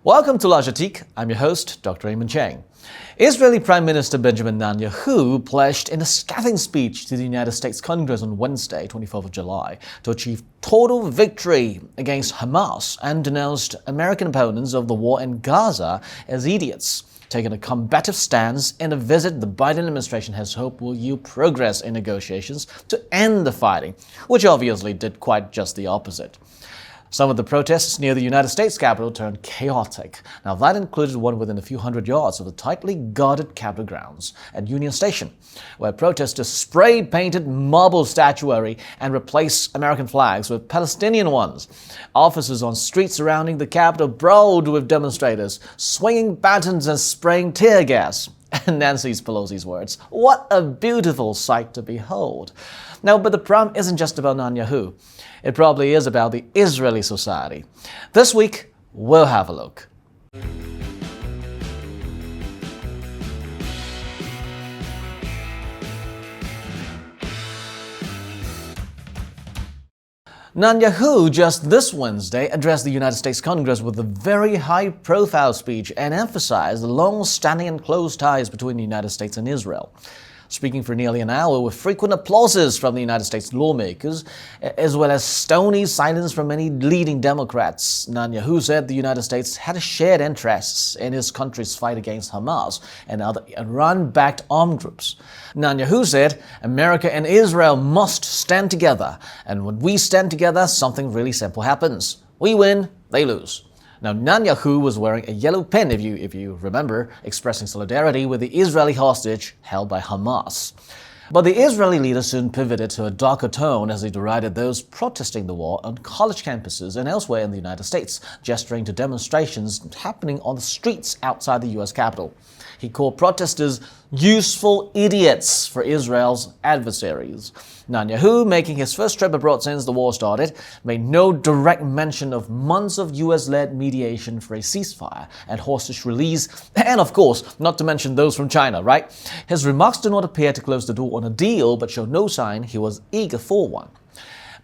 Welcome to Asiatique. I'm your host, Dr. Raymond. Israeli Prime Minister Benjamin Netanyahu pledged in a scathing speech to the United States Congress on Wednesday, 24th of July, to achieve total victory against Hamas and denounced American opponents of the war in Gaza as idiots, taking a combative stance in a visit the Biden administration has hoped will yield progress in negotiations to end the fighting, which obviously did quite just the opposite. Some of the protests near the United States Capitol turned chaotic. Now, that included one within a few hundred yards of the tightly guarded Capitol grounds at Union Station, where protesters spray-painted marble statuary and replaced American flags with Palestinian ones. Officers on streets surrounding the Capitol brawled with demonstrators, swinging batons and spraying tear gas. And Nancy Pelosi's words, "What a beautiful sight to behold." Now, but the problem isn't just about Netanyahu. It probably is about the Israeli society. This week, we'll have a look. Netanyahu just this Wednesday addressed the United States Congress with a very high-profile speech and emphasized the long-standing and close ties between the United States and Israel. Speaking for nearly an hour with frequent applauses from the United States lawmakers, as well as stony silence from many leading Democrats, Netanyahu said the United States had shared interests in his country's fight against Hamas and other Iran-backed armed groups. Netanyahu said, "America and Israel must stand together, and when we stand together, something really simple happens. We win, they lose." Now, Netanyahu was wearing a yellow pin, if you remember, expressing solidarity with the Israeli hostage held by Hamas. But the Israeli leader soon pivoted to a darker tone as he derided those protesting the war on college campuses and elsewhere in the United States, gesturing to demonstrations happening on the streets outside the U.S. Capitol. He called protesters useful idiots for Israel's adversaries. Netanyahu, making his first trip abroad since the war started, made no direct mention of months of U.S.-led mediation for a ceasefire and hostage release, and of course, not to mention those from China, right? His remarks do not appear to close the door on a deal, but show no sign he was eager for one.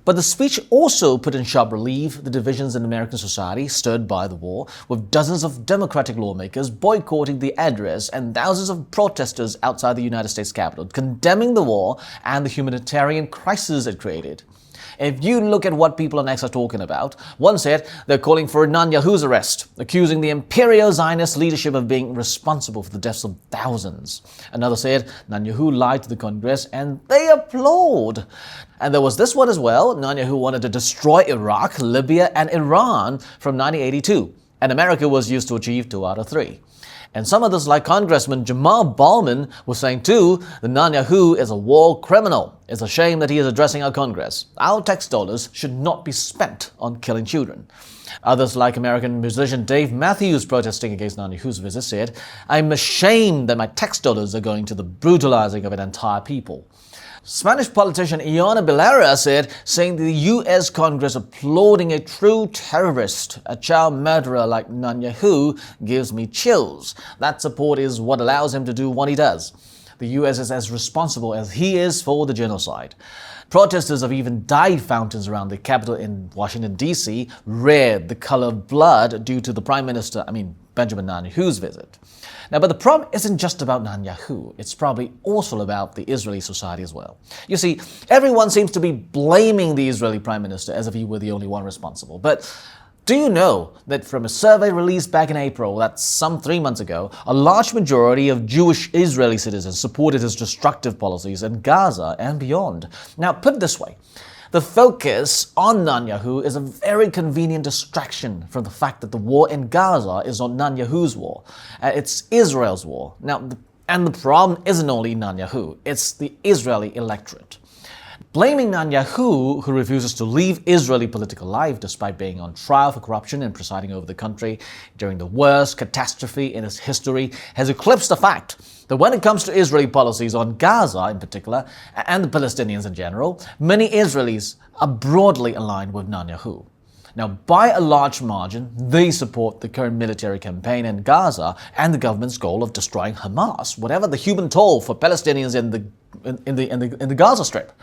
But the speech also put in sharp relief the divisions in American society stirred by the war, with dozens of Democratic lawmakers boycotting the address and thousands of protesters outside the United States Capitol condemning the war and the humanitarian crisis it created. If you look at what people on X are talking about, one said they're calling for Netanyahu's arrest, accusing the imperial Zionist leadership of being responsible for the deaths of thousands. Another said Netanyahu lied to the Congress, and they applaud. And there was this one as well. Netanyahu wanted to destroy Iraq, Libya, and Iran from 1982, and America was used to achieve 2 out of 3. And some others, like Congressman Jamal Bowman, were saying too that Netanyahu is a war criminal. It's a shame that he is addressing our Congress. Our tax dollars should not be spent on killing children. Others, like American musician Dave Matthews, protesting against Netanyahu's visit, said, "I'm ashamed that my tax dollars are going to the brutalizing of an entire people." Spanish politician Iona Belarra said, saying the U.S. Congress applauding a true terrorist, a child murderer like Netanyahu, gives me chills. That support is what allows him to do what he does. The U.S. is as responsible as he is for the genocide. Protesters have even dyed fountains around the Capitol in Washington, D.C., red, the color of blood, due to the Benjamin Netanyahu's visit. Now, but the problem isn't just about Netanyahu. It's probably also about the Israeli society as well. You see, everyone seems to be blaming the Israeli Prime Minister as if he were the only one responsible. But do you know that from a survey released back in April, that's some 3 months ago, a large majority of Jewish Israeli citizens supported his destructive policies in Gaza and beyond? Now, put it this way. The focus on Netanyahu is a very convenient distraction from the fact that the war in Gaza is not Netanyahu's war. It's Israel's war. Now, and the problem isn't only Netanyahu, it's the Israeli electorate. Blaming Netanyahu, who refuses to leave Israeli political life despite being on trial for corruption and presiding over the country during the worst catastrophe in its history, has eclipsed the fact that when it comes to Israeli policies on Gaza in particular, and the Palestinians in general, many Israelis are broadly aligned with Netanyahu. Now, by a large margin, they support the current military campaign in Gaza and the government's goal of destroying Hamas, whatever the human toll for Palestinians in the Gaza Strip.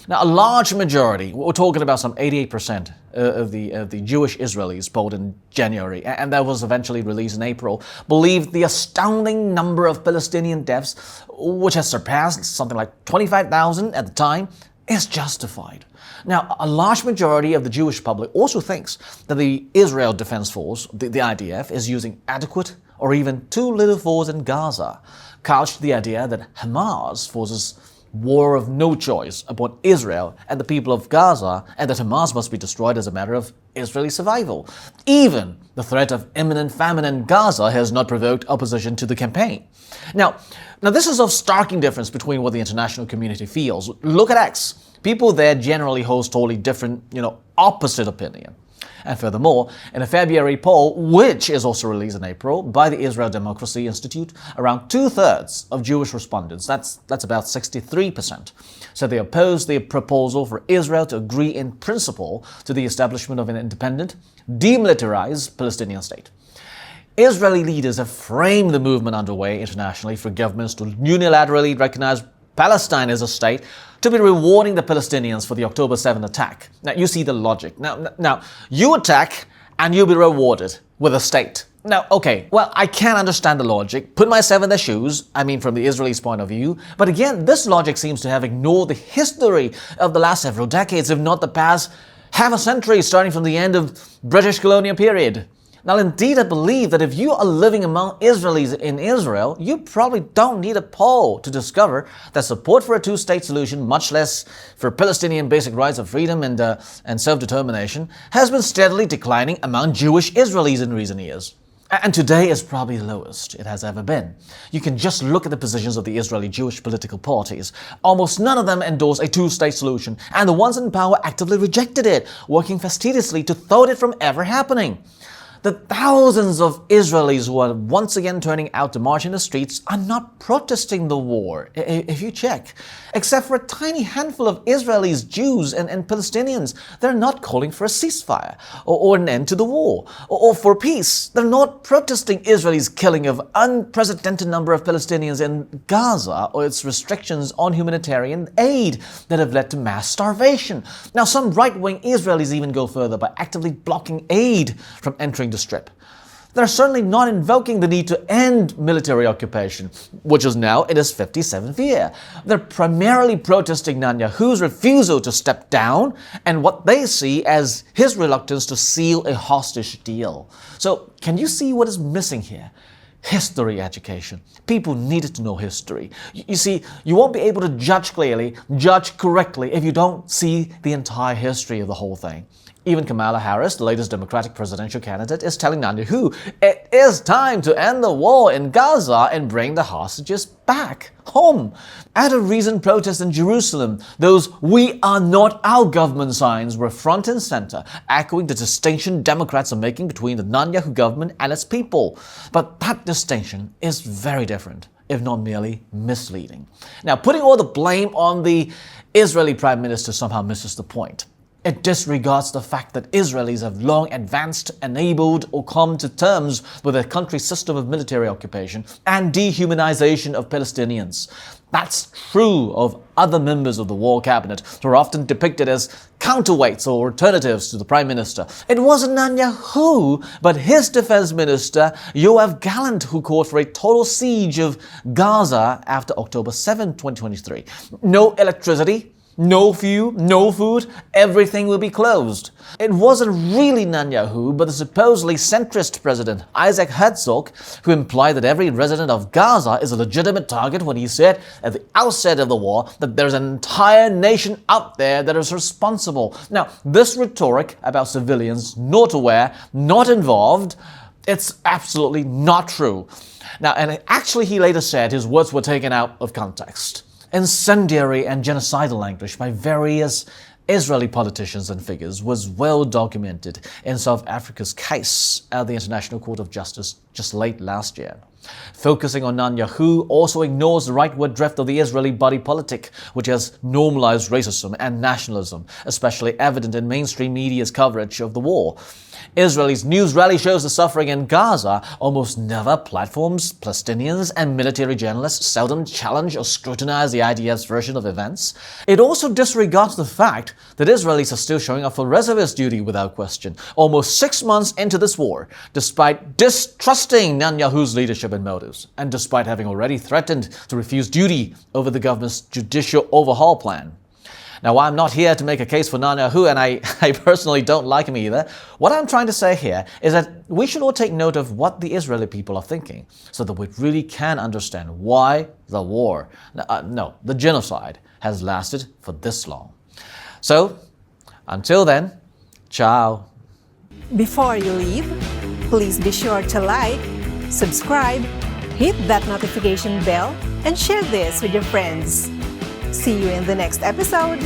Now, a large majority, we're talking about some 88% of the Jewish Israelis polled in January, and that was eventually released in April, believed the astounding number of Palestinian deaths, which has surpassed something like 25,000 at the time, is justified. Now, a large majority of the Jewish public also thinks that the Israel Defense Force, the IDF, is using adequate or even too little force in Gaza, couched the idea that Hamas forces war of no choice upon Israel and the people of Gaza, and that Hamas must be destroyed as a matter of Israeli survival. Even the threat of imminent famine in Gaza has not provoked opposition to the campaign. Now this is of starking difference between what the international community feels. Look at X. People there generally hold totally different, opposite opinion. And furthermore, in a February poll, which is also released in April by the Israel Democracy Institute, around 2/3 of Jewish respondents, that's about 63%, said they oppose the proposal for Israel to agree in principle to the establishment of an independent, demilitarized Palestinian state. Israeli leaders have framed the movement underway internationally for governments to unilaterally recognize Palestine as a state to be rewarding the Palestinians for the October 7th attack. Now, you see the logic. Now, you attack and you'll be rewarded with a state. Now, okay, well, I can understand the logic, put myself in their shoes, from the Israelis' point of view, but again, this logic seems to have ignored the history of the last several decades, if not the past half a century, starting from the end of British colonial period. Now, indeed, I believe that if you are living among Israelis in Israel, you probably don't need a poll to discover that support for a two-state solution, much less for Palestinian basic rights of freedom and self-determination, has been steadily declining among Jewish Israelis in recent years. And today is probably the lowest it has ever been. You can just look at the positions of the Israeli Jewish political parties. Almost none of them endorse a two-state solution, and the ones in power actively rejected it, working fastidiously to thwart it from ever happening. The thousands of Israelis who are once again turning out to march in the streets are not protesting the war, if you check. Except for a tiny handful of Israelis, Jews, and Palestinians, they're not calling for a ceasefire or an end to the war or for peace. They're not protesting Israel's killing of unprecedented number of Palestinians in Gaza or its restrictions on humanitarian aid that have led to mass starvation. Now, some right-wing Israelis even go further by actively blocking aid from entering the Strip. They're certainly not invoking the need to end military occupation, which is now in its 57th year. They're primarily protesting Netanyahu's refusal to step down and what they see as his reluctance to seal a hostage deal. So, can you see what is missing here? History education. People needed to know history. You see, you won't be able to judge clearly, judge correctly, if you don't see the entire history of the whole thing. Even Kamala Harris, the latest Democratic presidential candidate, is telling Netanyahu it is time to end the war in Gaza and bring the hostages back home. At a recent protest in Jerusalem, those "we are not our government" signs were front and center, echoing the distinction Democrats are making between the Netanyahu government and its people. But that distinction is very different, if not merely misleading. Now, putting all the blame on the Israeli Prime Minister somehow misses the point. It disregards the fact that Israelis have long advanced, enabled, or come to terms with their country's system of military occupation and dehumanization of Palestinians. That's true of other members of the war cabinet who are often depicted as counterweights or alternatives to the Prime Minister. It wasn't Netanyahu, but his defense minister, Yoav Gallant, who called for a total siege of Gaza after October 7, 2023. No electricity, no fuel, no food, everything will be closed. It wasn't really Netanyahu, but the supposedly centrist president, Isaac Herzog, who implied that every resident of Gaza is a legitimate target when he said at the outset of the war that there's an entire nation out there that is responsible. Now, this rhetoric about civilians not aware, not involved, it's absolutely not true. Now, and actually he later said his words were taken out of context. Incendiary and genocidal language by various Israeli politicians and figures was well documented in South Africa's case at the International Court of Justice just late last year. Focusing on Netanyahu also ignores the rightward drift of the Israeli body politic, which has normalized racism and nationalism, especially evident in mainstream media's coverage of the war. Israel's news rarely shows the suffering in Gaza, almost never platforms Palestinians, and military journalists seldom challenge or scrutinize the IDF's version of events. It also disregards the fact that Israelis are still showing up for reservist duty without question, almost 6 months into this war, despite distrusting Netanyahu's leadership and motives, and despite having already threatened to refuse duty over the government's judicial overhaul plan. Now, I'm not here to make a case for Netanyahu, and I personally don't like him either. What I'm trying to say here is that we should all take note of what the Israeli people are thinking, so that we really can understand why the war, the genocide, has lasted for this long. So, until then, ciao. Before you leave, please be sure to like, subscribe, hit that notification bell, and share this with your friends. See you in the next episode.